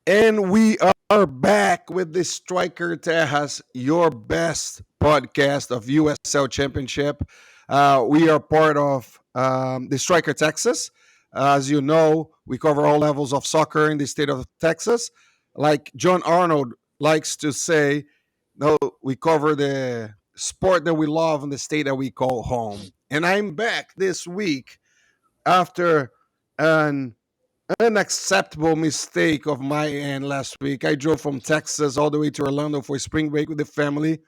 And we are back with the Striker Tejas, your best podcast of USL Championship. We are part of the Striker Texas. As you know, we cover all levels of soccer in the state of Texas. Like John Arnold likes to say, no, we cover the sport that we love in the state that we call home. And I'm back this week after an unacceptable mistake of my end last week. I drove from Texas all the way to Orlando for spring break with the family.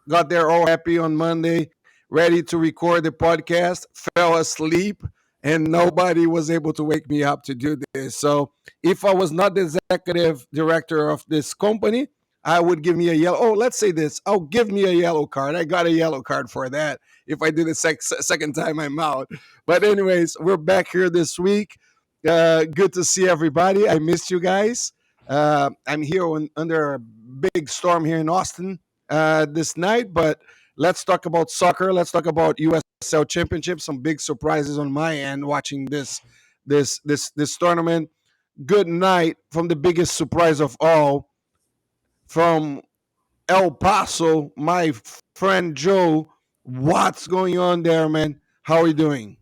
Got there all happy on Monday, ready to record the podcast, fell asleep, and nobody was able to wake me up to do this. So if I was not the executive director of this company, I would give me a yellow. Oh, let's say this. I'll give me a yellow card. I got a yellow card for that. If I did it second time, I'm out. But anyways, we're back here this week. Good to see everybody. I missed you guys. I'm here under a big storm here in Austin this night, but let's talk about soccer. Let's talk about USL Championship. Some big surprises on my end watching this tournament. Good night from the biggest surprise of all, from El Paso, my friend Joe. What's going on there, man? How are you doing?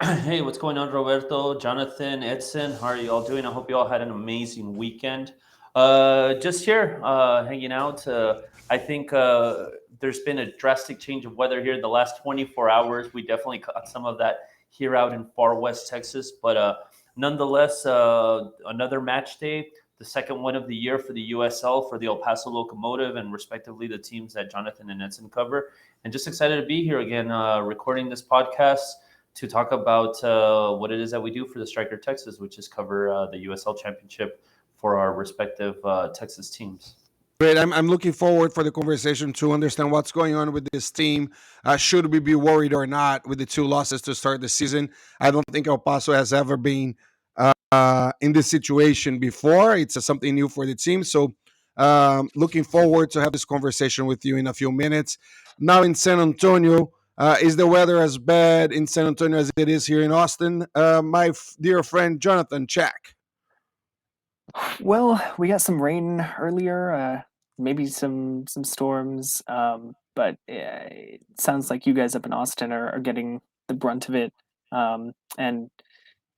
Hey, what's going on, Roberto, Jonathan, Edson? How are you all doing? I hope you all had an amazing weekend. Just here, hanging out. I think there's been a drastic change of weather here the last 24 hours. We definitely caught some of that here out in far west Texas, but nonetheless, another match day, the second one of the year for the USL, for the El Paso Locomotive, and respectively the teams that Jonathan and Edson cover. And just excited to be here again, recording this podcast to talk about what it is that we do for the Striker Texas, which is cover the USL Championship for our respective Texas teams. Great. I'm looking forward for the conversation to understand what's going on with this team. Should we be worried or not with the two losses to start the season? I don't think El Paso has ever been in this situation before. It's something new for the team. So looking forward to have this conversation with you in a few minutes. Now in San Antonio, is the weather as bad in San Antonio as it is here in Austin? Dear friend Jonathan Chack. Well, we got some rain earlier, maybe some storms, but it sounds like you guys up in Austin are getting the brunt of it. And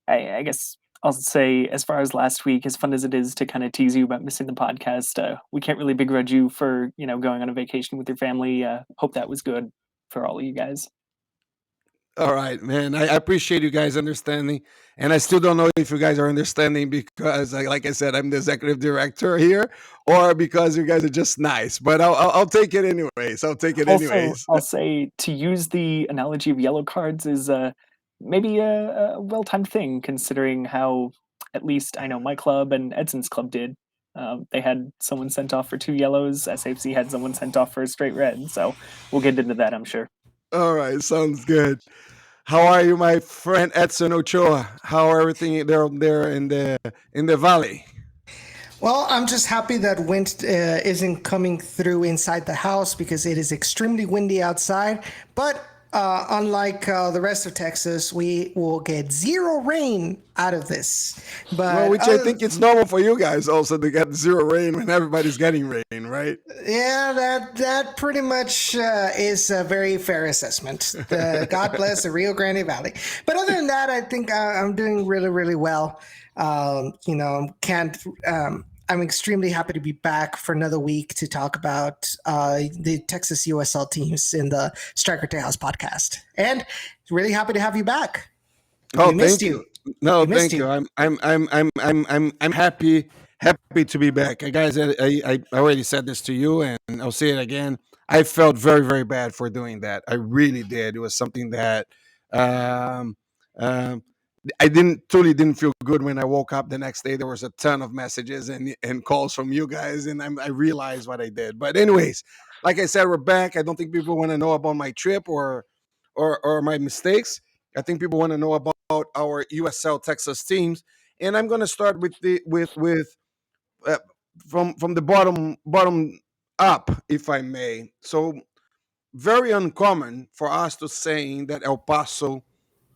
I guess I'll say, as far as last week, as fun as it is to kind of tease you about missing the podcast, we can't really begrudge you for going on a vacation with your family. Hope that was good for all of you guys. All right, man. I appreciate you guys understanding, and I still don't know if you guys are understanding because, like I said, I'm the executive director here, or because you guys are just nice. But I'll take it anyways. I'll take it Also, anyways. I'll say to use the analogy of yellow cards is maybe a well-timed thing, considering how at least I know my club and Edson's club did. They had someone sent off for two yellows. SAFC had someone sent off for a straight red. So we'll get into that, I'm sure. All right, sounds good. How are you, my friend Edson Ochoa? How are everything there in the valley? Well, I'm just happy that wind isn't coming through inside the house because it is extremely windy outside. But unlike the rest of Texas, we will get zero rain out of this. Well, But which I think it's normal for you guys also to get zero rain when everybody's getting rain, right? yeah, that pretty much is a very fair assessment. God bless the Rio Grande Valley. But other than that, I think I'm doing really, really well. Can't. I'm extremely happy to be back for another week to talk about the Texas USL teams in the Striker Tejas podcast, and really happy to have you back. Oh, We missed thank you. you. No, We missed thank you. you. I'm happy to be back. Guys, I already said this to you, and I'll say it again. I felt very very bad for doing that. I really did. It was something that um, um, I didn't feel good when I woke up the next day. There was a ton of messages and calls from you guys, and I realized what I did. But anyways, like I said, we're back. I don't think people want to know about my trip or my mistakes. I think people want to know about our USL Texas teams, and I'm going to start with the with uh, from the bottom up, if I may. So very uncommon for us to saying that El Paso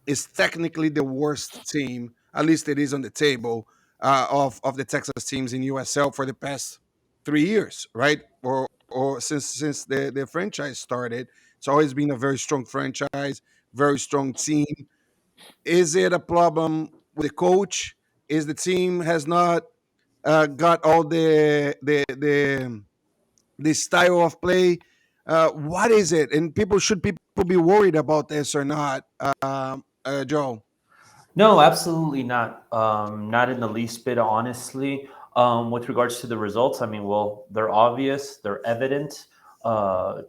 is technically the worst team, at least it is on the table, of the Texas teams in USL for the past 3 years, right? Or since the franchise started. It's always been a very strong franchise, very strong team. Is it a problem with the coach? Is the team has not got all the style of play? What is it? And people be worried about this or not, Joe? No, absolutely not. Not in the least bit, honestly. With regards to the results, I mean, well, they're obvious, they're evident.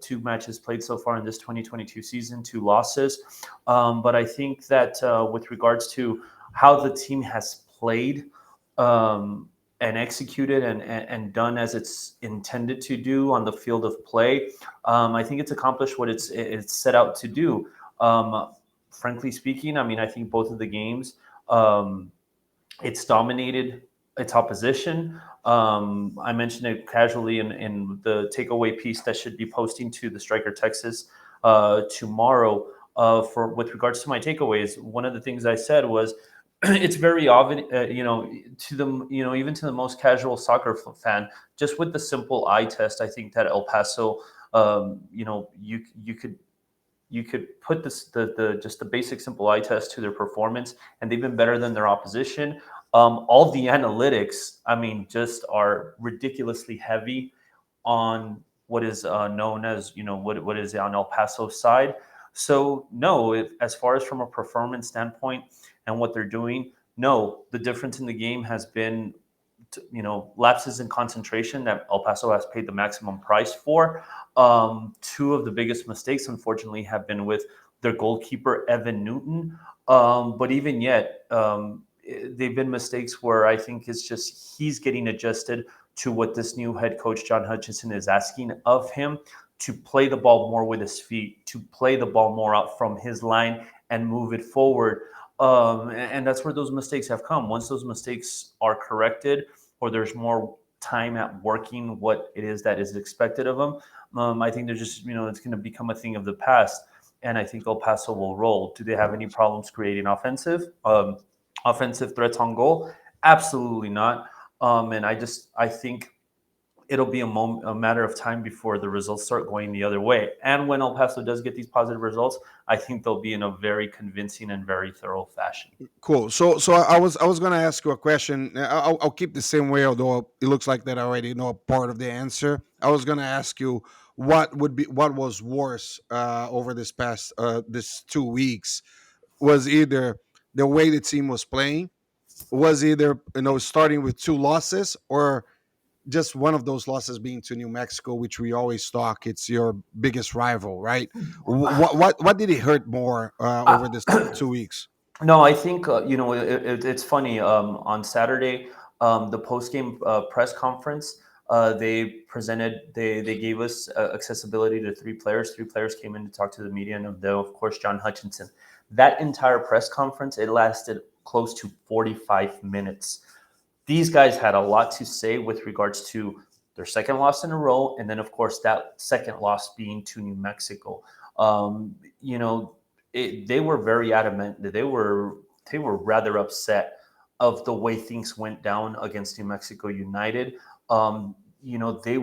Two matches played so far in this 2022 season, two losses. But I think that with regards to how the team has played and executed and done as it's intended to do on the field of play, I think it's accomplished what it's set out to do. Frankly speaking, I mean, I think both of the games, um, it's dominated its opposition. I mentioned it casually in the takeaway piece that should be posting to the Striker Texas tomorrow. For with regards to my takeaways, one of the things I said was it's very obvious, to the even to the most casual soccer fan, just with the simple eye test. I think that El Paso, you could put this the just the basic simple eye test to their performance, and they've been better than their opposition. All the analytics, I mean, just are ridiculously heavy on what is known as what is on El Paso's side. So no, as far as from a performance standpoint and what they're doing, no, the difference in the game has been lapses in concentration that El Paso has paid the maximum price for. Two of the biggest mistakes, unfortunately, have been with their goalkeeper Evan Newton. But even yet, they've been mistakes where I think it's just he's getting adjusted to what this new head coach John Hutchinson is asking of him, to play the ball more with his feet, to play the ball more out from his line and move it forward. And that's where those mistakes have come. Once those mistakes are corrected, or there's more time at working what it is that is expected of them, I think they're just, it's going to become a thing of the past. And I think El Paso will roll. Do they have any problems creating offensive threats on goal? Absolutely not. And I think it'll be a matter of time before the results start going the other way. And when El Paso does get these positive results, I think they'll be in a very convincing and very thorough fashion. Cool. So I was going to ask you a question. I'll keep the same way, although it looks like that I already know part of the answer. I was going to ask you what was worse over this 2 weeks. Was either the way the team was playing, was either starting with two losses, or just one of those losses being to New Mexico, which we always talk. It's your biggest rival, right? What did it hurt more over this 2 weeks? No, I think it's funny. On Saturday, the post game press conference, they gave us accessibility to three players. Three players came in to talk to the media, and of course John Hutchinson. That entire press conference, it lasted close to 45 minutes. These guys had a lot to say with regards to their second loss in a row, and then of course that second loss being to New Mexico. Um, you know, they were very adamant. They were rather upset of the way things went down against New Mexico United. They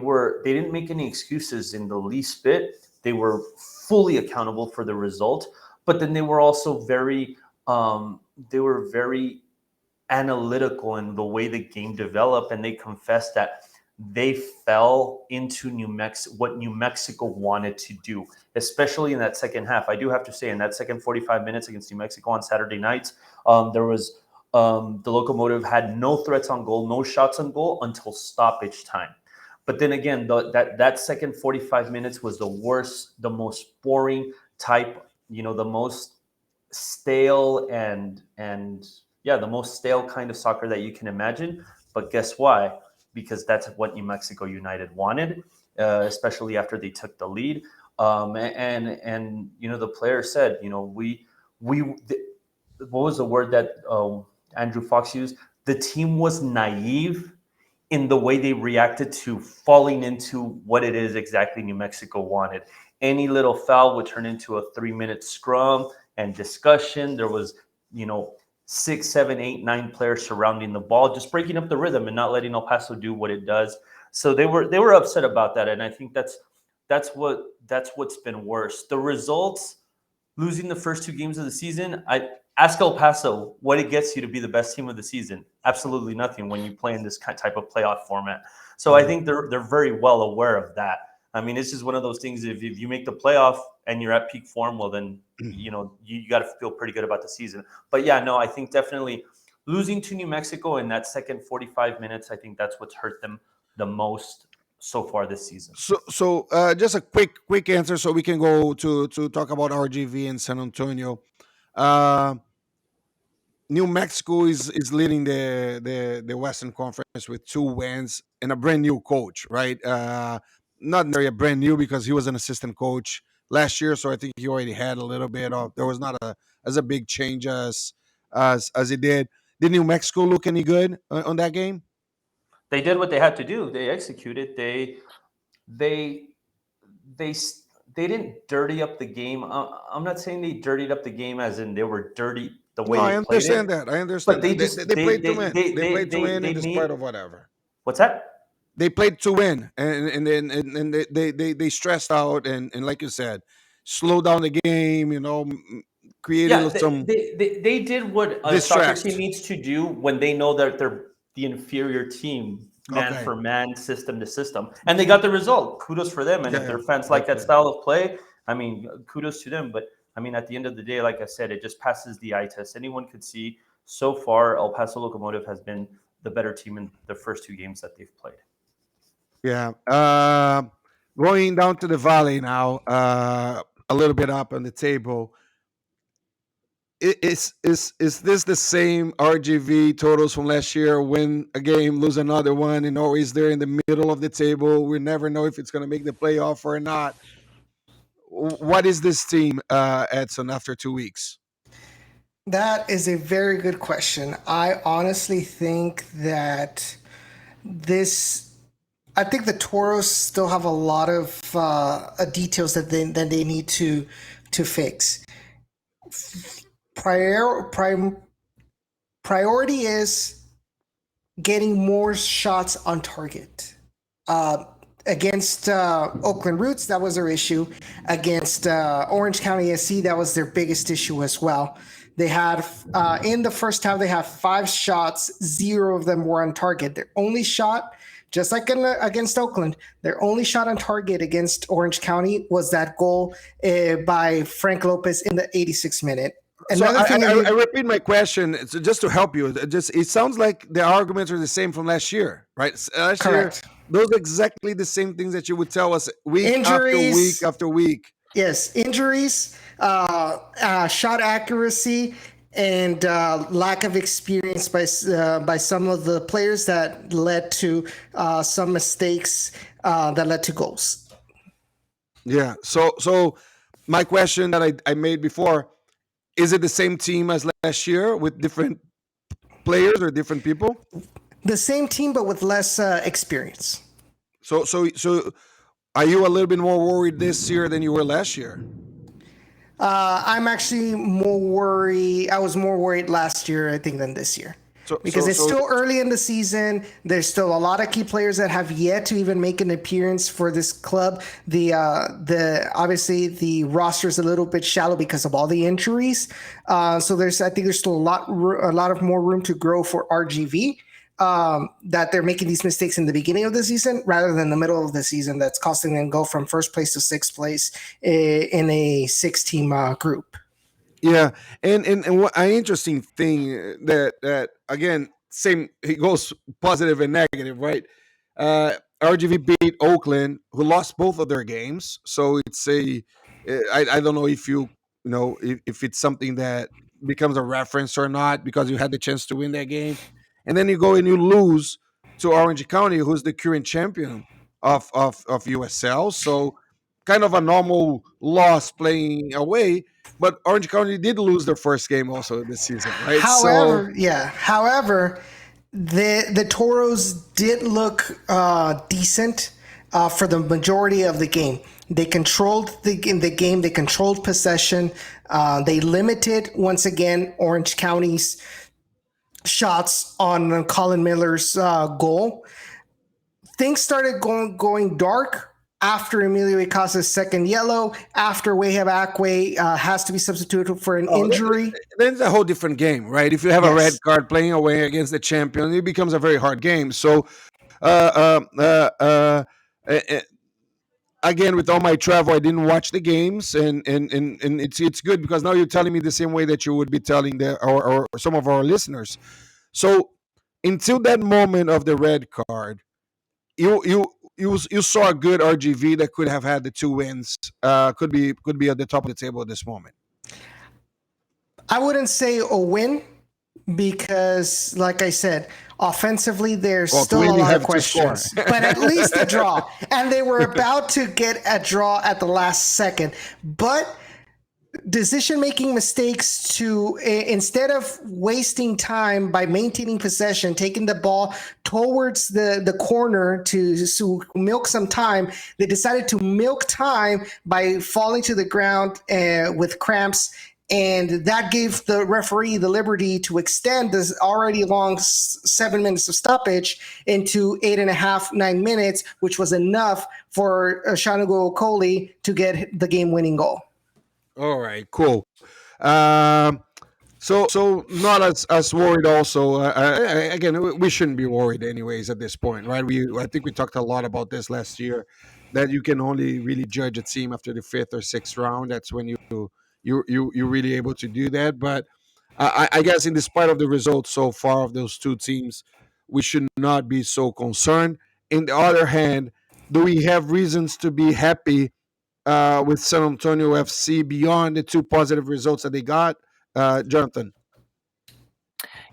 didn't make any excuses in the least bit. They were fully accountable for the result, but then they were very analytical in the way the game developed, and they confessed that they fell into what New Mexico wanted to do, especially in that second half. I do have to say, in that second 45 minutes against New Mexico on Saturday nights, there was the Locomotive had no threats on goal, no shots on goal until stoppage time. But then again, that second 45 minutes was the worst, the most boring type, the most stale and yeah, the most stale kind of soccer that you can imagine. But guess why? Because that's what New Mexico United wanted, especially after they took the lead. And the player said, what was the word that Andrew Fox used? The team was naive in the way they reacted to falling into what it is exactly New Mexico wanted. Any little foul would turn into a 3-minute scrum and discussion. There was, 6, 7, 8, 9 players surrounding the ball, just breaking up the rhythm and not letting El Paso do what it does. So they were upset about that, and I think that's what's been worse. The results, losing the first 2 games of the season, I ask El Paso what it gets you to be the best team of the season. Absolutely nothing when you play in this type of playoff format. So I think they're very well aware of that. I mean, it's just one of those things. If you make the playoff and you're at peak form, well, then you got to feel pretty good about the season. But yeah, no, I think definitely losing to New Mexico in that second 45 minutes, I think that's what's hurt them the most so far this season. So just a quick answer, so we can go to talk about RGV in San Antonio. New Mexico is leading the Western Conference with 2 wins and a brand new coach, right? Not necessarily a brand new, because he was an assistant coach last year, so I think he already had a little bit of. There was not a big change as he did. Did New Mexico look any good on that game? They did what they had to do. They executed. They didn't dirty up the game. I'm not saying they dirtied up the game as in they were dirty the way No, they I played it. understand that. I understand. But they That. just They played to win. They played to win they in made, spite of whatever. what's that? They played to win, and they stressed out, and like you said, slow down the game. Yeah, Created some they did what a soccer distress. team needs to do when they know that they're the inferior team, man Okay. for man, system to system, and they got the result. Kudos for them. And if their fans like that Okay. style of play, I mean, kudos to them. But I mean, at the end of the day, like I said, it just passes the eye test. Anyone could see so far, El Paso Locomotive has been the better team in the first 2 games that they've played. Yeah. Going down to the valley now, a little bit up on the table. Is this the same RGV totals from last year? Win a game, lose another one, and always there in the middle of the table. We never know if it's going to make the playoff or not. What is this team, Edson, after 2 weeks? That is a very good question. I honestly think that I think the Toros still have a lot of details that they need to fix. Priority is getting more shots on target. Against Oakland Roots, that was their issue. Against Orange County SC, that was their biggest issue as well. They had, in the first half, they had 5 shots, 0 of them were on target. Their only shot, just like against Oakland, their only shot on target against Orange County was that goal by Frank Lopez in the 86th minute. So I repeat my question, so just to help you. It sounds like the arguments are the same from last year, right? Last Correct. year, those are exactly the same things that you would tell us week after Injuries. week after week. Yes, injuries, shot accuracy, and lack of experience by some of the players that led to some mistakes that led to goals. Yeah. So my question that I made before, is it the same team as last year with different players or different people? The same team, but with less experience. So are you a little bit more worried this year than you were last year? I'm actually more worried. I was more worried last year, I think, than this year. Because it's still early in the season. There's still a lot of key players that have yet to even make an appearance for this club. The obviously the roster is a little bit shallow because of all the injuries. So I think there's still a lot of more room to grow for RGV. That they're making these mistakes in the beginning of the season rather than the middle of the season. That's costing them go from first place to 6th place in a 6-team group. Yeah, and what an interesting thing that again, same, it goes positive and negative, right? RGV beat Oakland, who lost both of their games, so it's I don't know if if it's something that becomes a reference or not, because you had the chance to win that game, and then you go and you lose to Orange County, who's the current champion of USL, so kind of a normal loss playing away. But Orange County did lose their first game also this season, right? However, the Toros did look decent for the majority of the game. They controlled the game. They controlled possession. They limited, once again, Orange County's shots on Colin Miller's goal. Things started going dark after Emilio Icasa's second yellow, after Wahab Akwe has to be substituted for an injury. Then it's a whole different game, right? If you have a red card playing away against the champion, it becomes a very hard game. So, again, with all my travel, I didn't watch the games, and it's good because now you're telling me the same way that you would be telling or some of our listeners. So, until that moment of the red card, you saw a good RGV that could have had the 2 wins. Could be at the top of the table at this moment. I wouldn't say a win because, like I said, offensively there's still a lot of questions, but at least a draw. And they were about to get a draw at the last second, but decision-making mistakes to instead of wasting time by maintaining possession, taking the ball towards the corner to milk some time, they decided to milk time by falling to the ground with cramps, and that gave the referee the liberty to extend this already long 7 minutes of stoppage into 8.5, 9 minutes, which was enough for Shanugo Okoli to get the game-winning goal. All right, cool. So not as worried. Also, again, we shouldn't be worried anyways at this point, right? I think we talked a lot about this last year, that you can only really judge a team after the 5th or 6th round. That's when you're really able to do that. But I guess in despite of the results so far of those two teams, we should not be so concerned. On the other hand, do we have reasons to be happy with San Antonio FC beyond the 2 positive results that they got, Jonathan?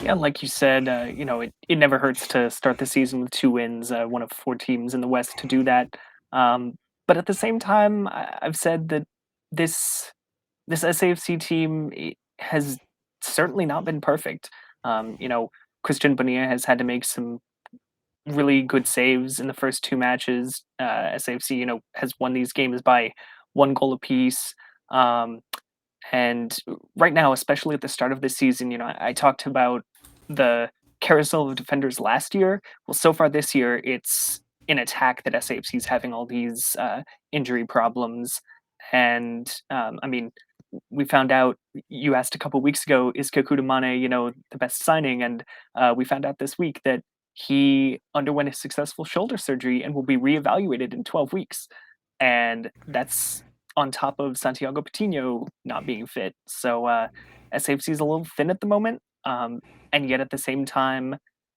Yeah, like you said, it never hurts to start the season with 2 wins, one of 4 teams in the West to do that. But at the same time, I've said that this SAFC team has certainly not been perfect. Christian Bonilla has had to make some really good saves in the first 2 matches. SAFC, has won these games by 1 goal apiece. And right now, especially at the start of this season, I talked about the carousel of defenders last year. Well, so far this year, it's in attack that SAFC is having all these injury problems. And we found out, you asked a couple weeks ago, is Kekuta Mane, the best signing? And we found out this week that he underwent a successful shoulder surgery and will be reevaluated in 12 weeks. And that's on top of Santiago Patino not being fit. So SAFC is a little thin at the moment. And yet at the same time,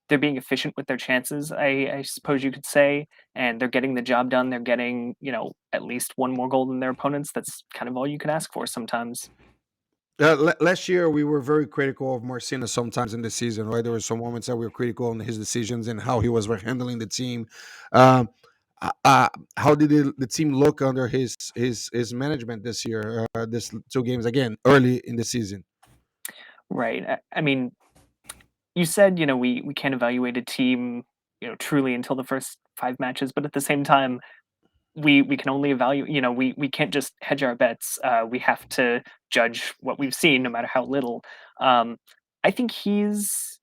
they're being efficient with their chances, I suppose you could say, and they're getting the job done. They're getting, at least 1 more goal than their opponents. That's kind of all you can ask for sometimes. Last year, we were very critical of Marcina sometimes in the season, right? There were some moments that we were critical on his decisions and how he was handling the team. How did the team look under his management this year? This 2 games again early in the season. Right. I mean, you said we can't evaluate a team truly until the first 5 matches, but at the same time, we can only evaluate. We can't just hedge our bets. We have to judge what we've seen, no matter how little. I think he's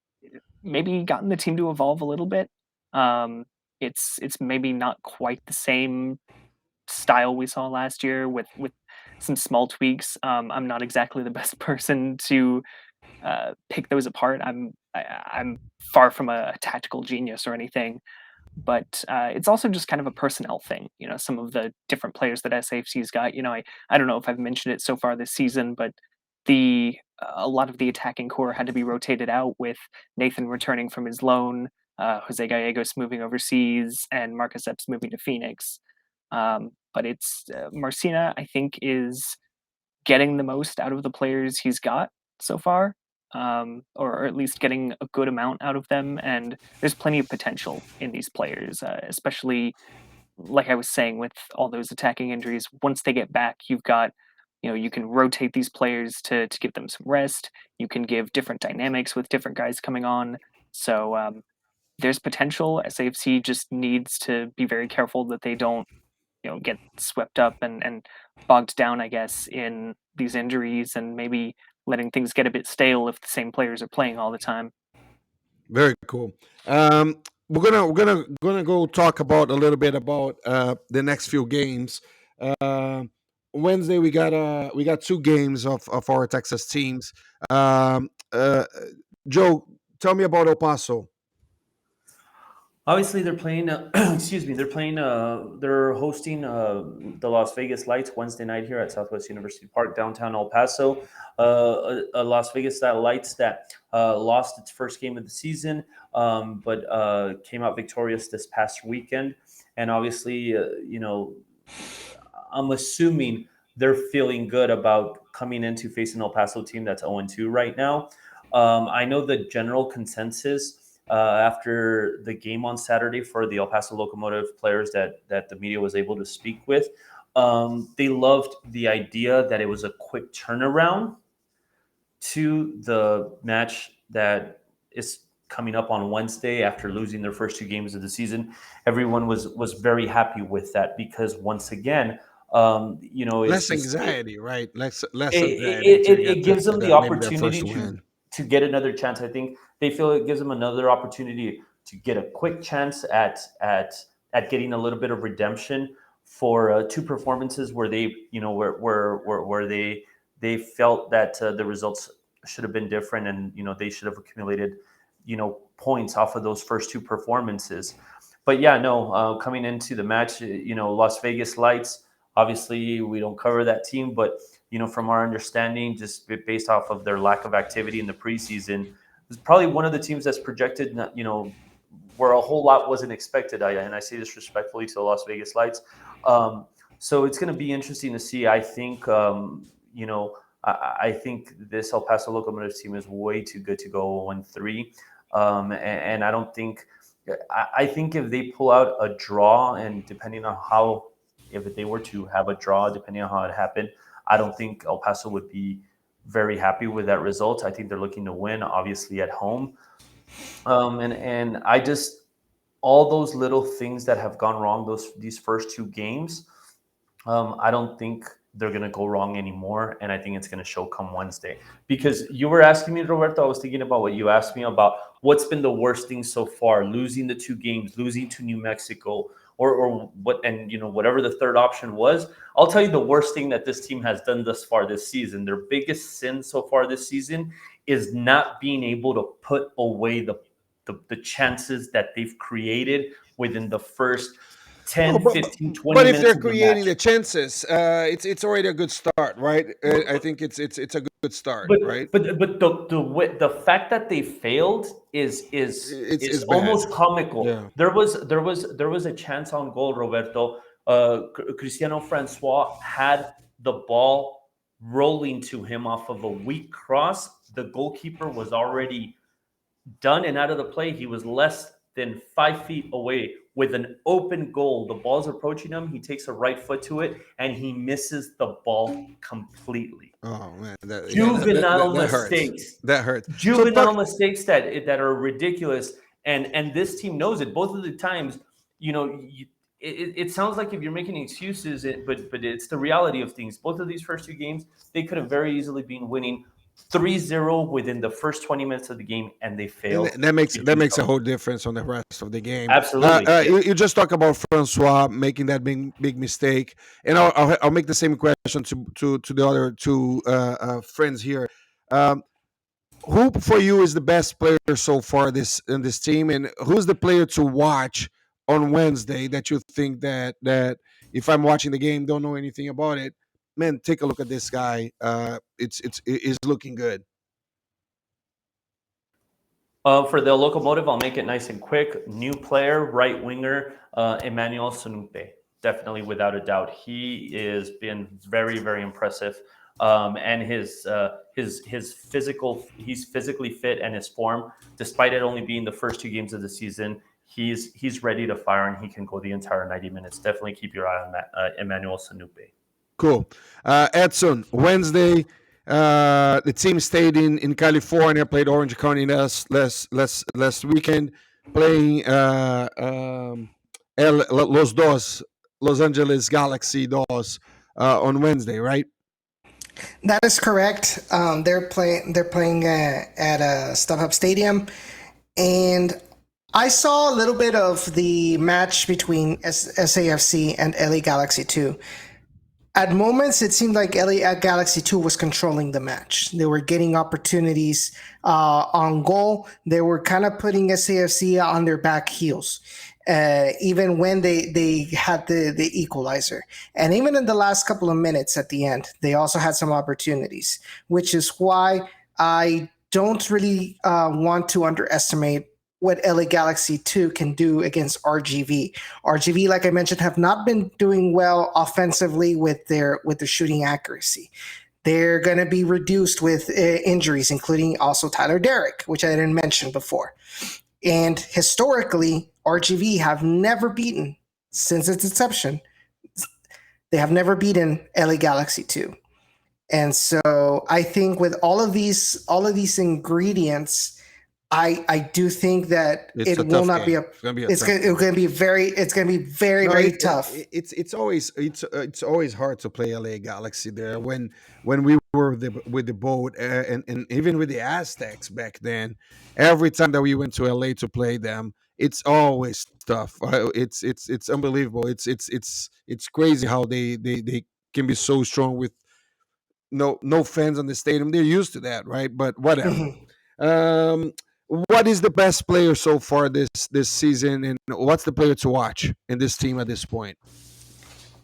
maybe gotten the team to evolve a little bit. It's maybe not quite the same style we saw last year with some small tweaks. I'm not exactly the best person to pick those apart. I'm far from a tactical genius or anything, but it's also just kind of a personnel thing. Some of the different players that SAFC's got. I don't know if I've mentioned it so far this season, but a lot of the attacking core had to be rotated out, with Nathan returning from his loan, Jose Gallegos moving overseas, and Marcus Epps moving to Phoenix. But it's Marcina, I think, is getting the most out of the players he's got so far, or at least getting a good amount out of them. And there's plenty of potential in these players, especially, like I was saying, with all those attacking injuries. Once they get back, you've got, you can rotate these players to give them some rest. You can give different dynamics with different guys coming on. So there's potential. SAFC just needs to be very careful that they don't get swept up and bogged down, I guess, in these injuries and maybe letting things get a bit stale if the same players are playing all the time. Very cool. We're gonna go talk about a little bit about the next few games. Uh, Wednesday we got two games of our Texas teams. Joe, tell me about El Paso. Obviously, they're playing. Excuse me. They're playing. They're hosting the Las Vegas Lights Wednesday night here at Southwest University Park, downtown El Paso. A Las Vegas Lights that lost its first game of the season, but came out victorious this past weekend. And obviously, I'm assuming they're feeling good about coming into facing El Paso team that's 0-2 right now. I know the general consensus after the game on Saturday for the El Paso Locomotive players that the media was able to speak with. They loved the idea that it was a quick turnaround to the match that is coming up on Wednesday after losing their first two games of the season. Everyone was very happy with that because once again, Less it's anxiety, right? Less it, anxiety it, to it get it gives them the maybe their opportunity first win. to get another chance. I think they feel it gives them another opportunity to get a quick chance at getting a little bit of redemption for two performances where they where they felt that the results should have been different, and they should have accumulated points off of those first two performances. But yeah, no, coming into the match, Las Vegas Lights. Obviously, we don't cover that team, but from our understanding, just based off of their lack of activity in the preseason, it's probably one of the teams that's projected, where a whole lot wasn't expected. And I say this respectfully to the Las Vegas Lights. So it's going to be interesting to see. I think, I think this El Paso Locomotive team is way too good to go 0-3. And I don't think, I think if they pull out a draw, and depending on how, if they were to have a draw, depending on how it happened, I don't think El Paso would be very happy with that result. I think they're looking to win, obviously at home. And I just, all those little things that have gone wrong these first two games, I don't think they're going to go wrong anymore. And I think it's going to show come Wednesday. Because you were asking me, Roberto, I was thinking about what you asked me about. What's been the worst thing so far? Losing the two games, losing to New Mexico, or what, and whatever the third option was. I'll tell you the worst thing that this team has done thus far this season. Their biggest sin so far this season is not being able to put away the chances that they've created within the first 10, Oh, 15, 20 but if minutes they're of the creating match. the chances, it's already a good start, right? I think it's a good start, right? But the fact that they failed is It's bad. almost comical. Yeah. There was a chance on goal, Roberto. Cristiano Francois had the ball rolling to him off of a weak cross. The goalkeeper was already done and out of the play. He was less than 5 feet away with an open goal. The ball's approaching him. He takes a right foot to it, and he misses the ball completely. Oh man, Juvenile that hurts. mistakes. That hurts. Juvenile mistakes that are ridiculous, and this team knows it. Both of the times, it sounds like if you're making excuses, but it's the reality of things. Both of these first two games, they could have very easily been winning 3-0 within the first 20 minutes of the game, and they failed. And that makes a whole difference on the rest of the game. Absolutely. You just talk about Francois making that big mistake, and I'll make the same question to the other two friends here. Who for you is the best player so far in this team, and who's the player to watch on Wednesday that you think that if I'm watching the game, don't know anything about it, man, take a look at this guy. It's looking good. For the Locomotive, I'll make it nice and quick. New player, right winger, Emmanuel Sanupe. Definitely, without a doubt, he has been very, very impressive. And his physical, he's physically fit, and his form, despite it only being the first two games of the season, he's ready to fire, and he can go the entire 90 minutes. Definitely keep your eye on that, Emmanuel Sanupe. Cool. Edson, Wednesday, the team stayed in California, played Orange County last weekend, playing Los Dos Los Angeles Galaxy does on Wednesday, right? That is correct. They're playing at a StubHub Stadium, and I saw a little bit of the match between SAFC and LA Galaxy 2. At moments, it seemed like LA Galaxy 2 was controlling the match. They were getting opportunities on goal. They were kind of putting SAFC on their back heels, even when they had the equalizer. And even in the last couple of minutes at the end, they also had some opportunities, which is why I don't really want to underestimate what LA Galaxy 2 can do against RGV. RGV, like I mentioned, have not been doing well offensively with their shooting accuracy. They're going to be reduced with injuries, including also Tyler Derrick, which I didn't mention before. And historically, RGV have never beaten, since its inception, they have never beaten LA Galaxy 2. And so I think with all of these ingredients, I do think that It's a it will tough not be game. a It's gonna be a it's tough going game. to be very No, very tough. it's always hard to play LA Galaxy there when we were with the boat and even with the Aztecs back then. Every time that we went to LA to play them, it's always tough. It's unbelievable. It's crazy how they can be so strong with no fans on the stadium. They're used to that, right? But whatever. Mhm. Um, what is the best player so far this season, and what's the player to watch in this team at this point?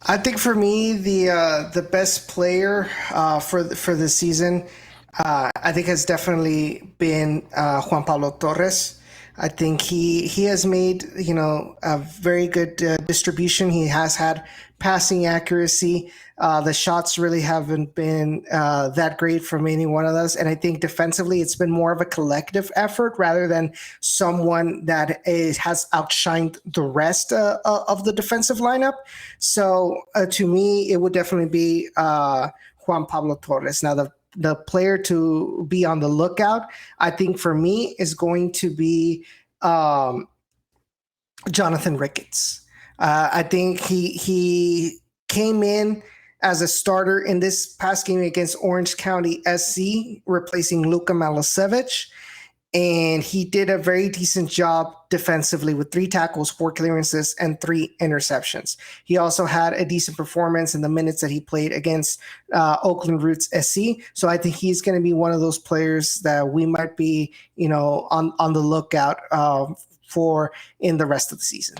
I think for me, the best player for the season, I think has definitely been Juan Pablo Torres. I think he has made a very good distribution. He has had passing accuracy. The shots really haven't been that great from any one of us, and I think defensively it's been more of a collective effort rather than someone that has outshined the rest of the defensive lineup. So to me, it would definitely be Juan Pablo Torres. Now, the player to be on the lookout, I think for me, is going to be um, Jonathan Ricketts. I think he came in as a starter in this past game against Orange County SC, replacing Luka Milicevic, and he did a very decent job defensively with 3 tackles, 4 clearances, and 3 interceptions. He also had a decent performance in the minutes that he played against Oakland Roots SC. So I think he's going to be one of those players that we might be, on the lookout for in the rest of the season.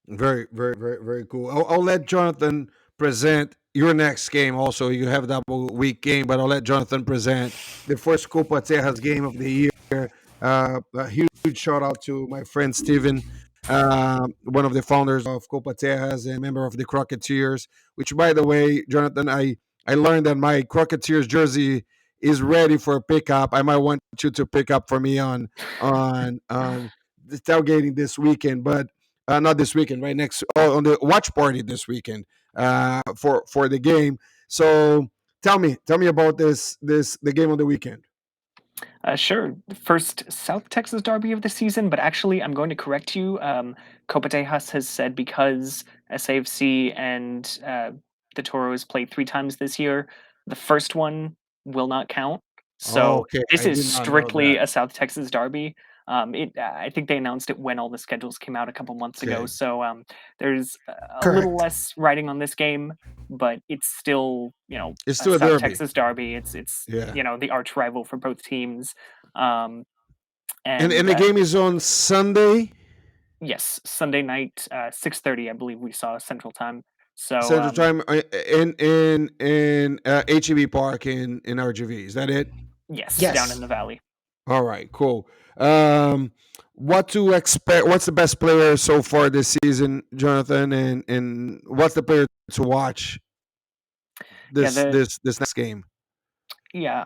Very, very, very, very cool. I'll let Jonathan present your next game. Also, you have double week game, but I'll let Jonathan present the first Copa Tejas game of the year. A huge shout out to my friend Steven, one of the founders of Copa Tejas and member of the Crocketeers. Which, by the way, Jonathan, I learned that my Crocketeers jersey is ready for pickup. I might want you to pick up for me on the tailgating this weekend, but not this weekend, right next on the watch party this weekend for the game. So tell me about the game on the weekend. Sure. First South Texas Derby of the season, but actually, I'm going to correct you. Copa Tejas has said because SAFC and the Toros played 3 times this year, the first one will not count. Oh, So okay, this I is did not know strictly that. a South Texas Derby. I think they announced it when all the schedules came out a couple months ago. Okay, So there's a little Correct. less riding on this game, but it's still it's a still a South derby. Texas Derby. It's Yeah, the arch rival for both teams. Um, and and the game is on Sunday yes, Sunday night, 6:30, I believe we saw Central Time. So Central Time in HEB Park in RGV. Is that it? yes, down in Yes. the valley. All right, cool. What to expect? What's the best player so far this season, Jonathan? And what's the player to watch Yeah, this next game? yeah.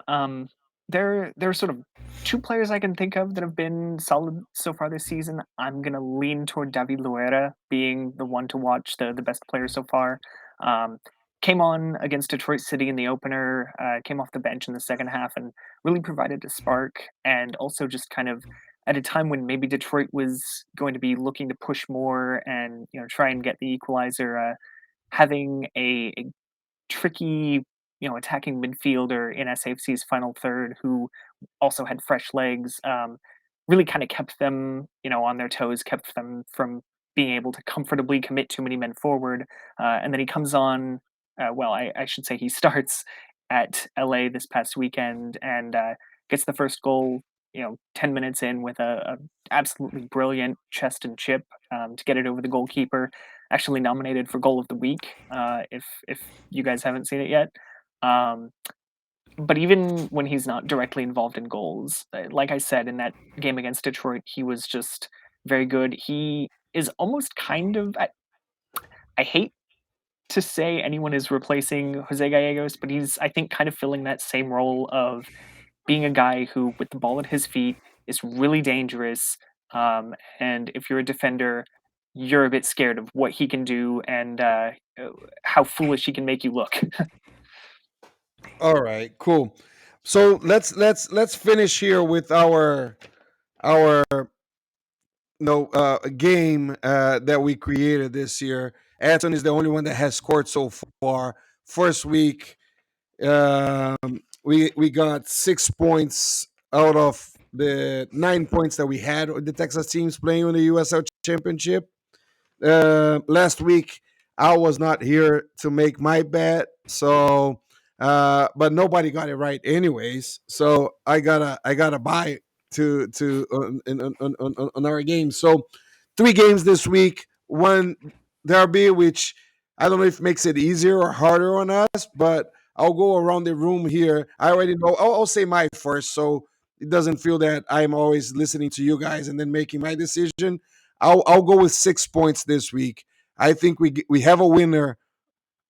There are sort of 2 players I can think of that have been solid so far this season. I'm gonna lean toward David Loera being the one to watch, the best player so far. Um, Came on against Detroit City in the opener, came off the bench in the second half, and really provided a spark. And also just kind of at a time when maybe Detroit was going to be looking to push more and try and get the equalizer. having a tricky, attacking midfielder in SAFC's final third who also had fresh legs, really kind of kept them, on their toes, kept them from being able to comfortably commit too many men forward. And then he comes on, I should say he starts at LA this past weekend and gets the first goal, 10 minutes in with a absolutely brilliant chest and chip to get it over the goalkeeper. Actually nominated for goal of the week, if you guys haven't seen it yet. But even when he's not directly involved in goals, like I said, in that game against Detroit, he was just very good. He is almost kind of, I hate to say anyone is replacing Jose Gallegos, but he's, I think, kind of filling that same role of being a guy who, with the ball at his feet, is really dangerous. And if you're a defender, you're a bit scared of what he can do and how foolish he can make you look. All right, cool. So let's finish here with our game that we created this year. Edson is the only one that has scored so far. First week, we got 6 points out of the 9 points that we had with the Texas teams playing in the USL Championship. Last week, I was not here to make my bet, so but nobody got it right anyways. So I gotta buy to on our games. So 3 games this week, one derby, which I don't know if makes it easier or harder on us, but I'll go around the room here. I already know. I'll say my first, so it doesn't feel that I'm always listening to you guys and then making my decision. I'll go with 6 points this week. I think we have a winner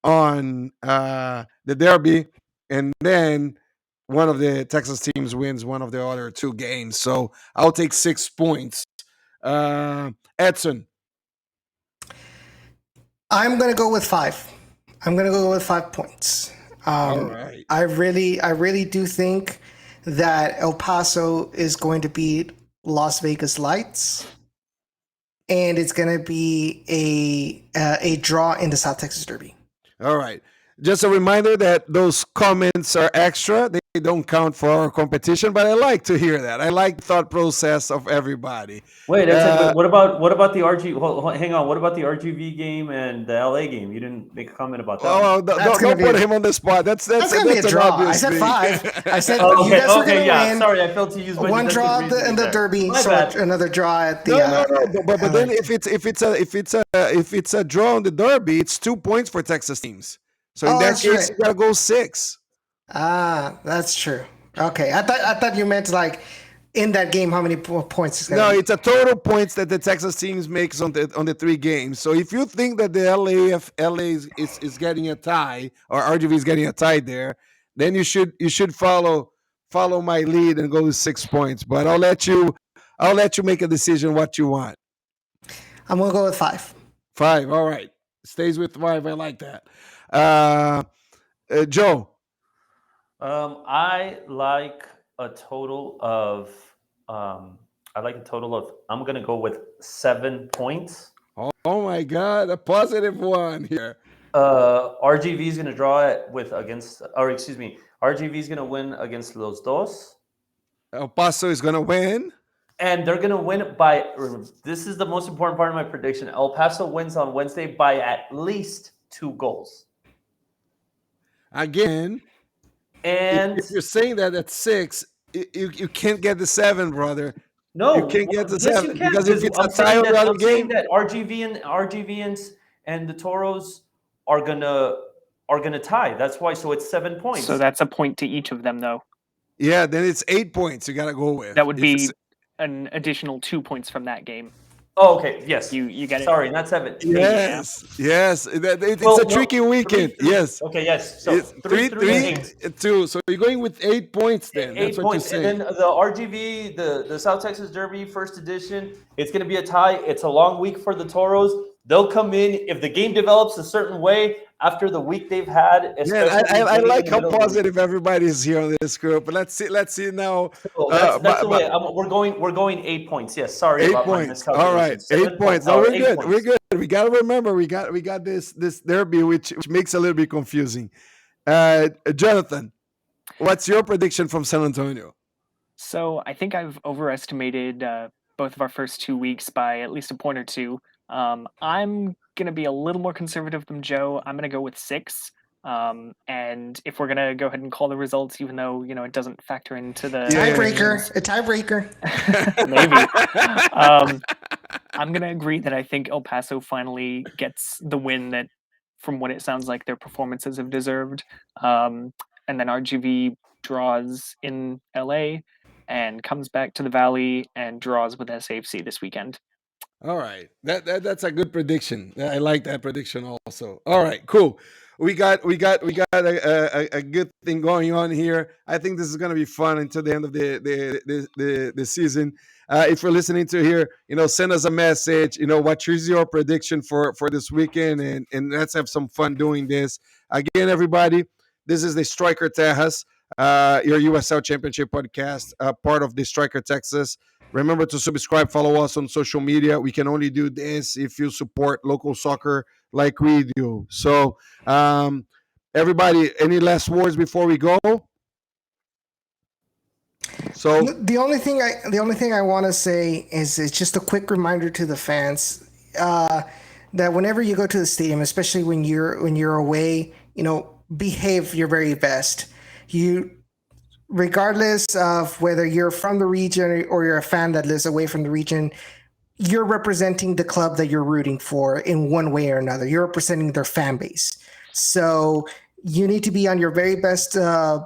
on the derby, and then one of the Texas teams wins one of the other 2 games. So I'll take 6 points. Edson. I'm gonna go with 5. I'm gonna go with 5 points. All right. I really do think that El Paso is going to beat Las Vegas Lights, and it's going to be a draw in the South Texas Derby. All right. Just a reminder that those comments are extra. They don't count for our competition, but I like to hear that. I like the thought process of everybody. Wait, what about the RG? Hang on. What about the RGV game and the LA game? You didn't make a comment about that. Oh, don't put him on the spot. That's gonna be a draw. I said 5. I said you guys were gonna win. Sorry, I failed to use my one draw in the Derby, another draw at the. No. But then if it's a draw in the Derby, it's 2 points for Texas teams. So in that case, you gotta go 6. That's true. Okay, I thought you meant like in that game how many points is No, it's a total points that the Texas teams makes on the 3 games. So if you think that the LA is getting a tie or RGV is getting a tie there, then you should follow my lead and go with 6 points. But I'll let you make a decision what you want. I'm gonna go with 5. 5. All right, stays with 5. I like that. Joe. I like a total of. I'm gonna go with 7 points. Oh my God, a positive one here. RGV is gonna draw it RGV is gonna win against Los Dos. El Paso is gonna win. And they're gonna win by. This is the most important part of my prediction. El Paso wins on Wednesday by at least 2 goals. Again, and if you're saying that at 6, you can't get the 7, brother. No, you can't get the 7 because if it's I'm a tie on the other game, that RGV and the Toros are gonna tie. That's why. So it's 7 points. So that's a point to each of them, though. Yeah, then it's 8 points. You gotta go with. That would be an additional 2 points from that game. Oh, okay. Yes. You get it. Sorry, not 7. Yes. It's a tricky weekend. 3. Yes. Okay. Yes. So it's 3, 2. So you're going with 8 points then. 8 points. And then the RGV, the South Texas Derby, first edition. It's going to be a tie. It's a long week for the Toros. They'll come in if the game develops a certain way. after the week they've had, Man, especially I getting in like the how middle of the week. positive everybody is here on this group. But let's see now. So that's the But way we're going 8 points. Yes, sorry 8 about my points. All right, miscalculation. 8 points. No, Or we're eight good. We're points. good. We got to remember we got this derby which makes a little bit confusing. Jonathan, what's your prediction from San Antonio? So I think I've overestimated both of our first 2 weeks by at least a point or two. I'm going to be a little more conservative than Joe. I'm going to go with 6. And if we're going to go ahead and call the results, even though, it doesn't factor into the Tiebreaker, a tiebreaker. maybe. I'm going to agree that I think El Paso finally gets the win that, from what it sounds like, their performances have deserved. And then RGV draws in LA and comes back to the Valley and draws with SAFC this weekend. All right, that's a good prediction. I like that prediction also. All right, cool. We got a good thing going on here. I think this is going to be fun until the end of the season. If you're listening to here, send us a message. What is your prediction for this weekend, and let's have some fun doing this. Again, everybody, this is the Striker Tejas, your USL Championship podcast, part of the Striker Texas. Remember to subscribe, follow us on social media. We can only do this if you support local soccer like we do. So, everybody, any last words before we go? So The only thing I want to say is it's just a quick reminder to the fans that whenever you go to the stadium, especially when you're away, behave your very best. Regardless of whether you're from the region or you're a fan that lives away from the region, you're representing the club that you're rooting for in one way or another. You're representing their fan base. So you need to be on your very best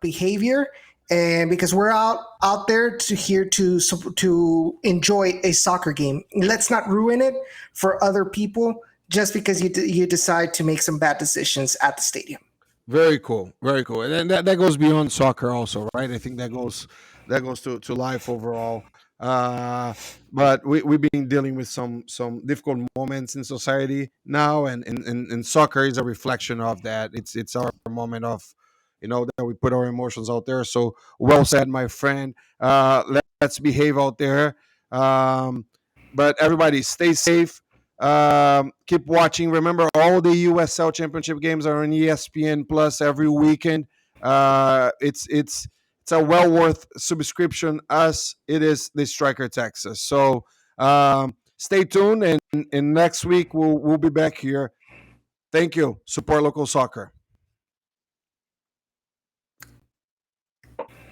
behavior. And because we're out there to enjoy a soccer game, let's not ruin it for other people just because you decide to make some bad decisions at the stadium. very cool, very cool, and then that goes beyond soccer also, right? I think that goes to life overall. Uh, but we've been dealing with some difficult moments in society now, and soccer is a reflection of that. It's our moment of, that we put our emotions out there. So well said, my friend. Let's behave out there. Um, but everybody, stay safe. Keep watching. Remember, all the USL Championship games are on ESPN Plus every weekend. It's a well worth subscription as it is the Striker Texas. So stay tuned, and next week we'll be back here. Thank you. Support local soccer.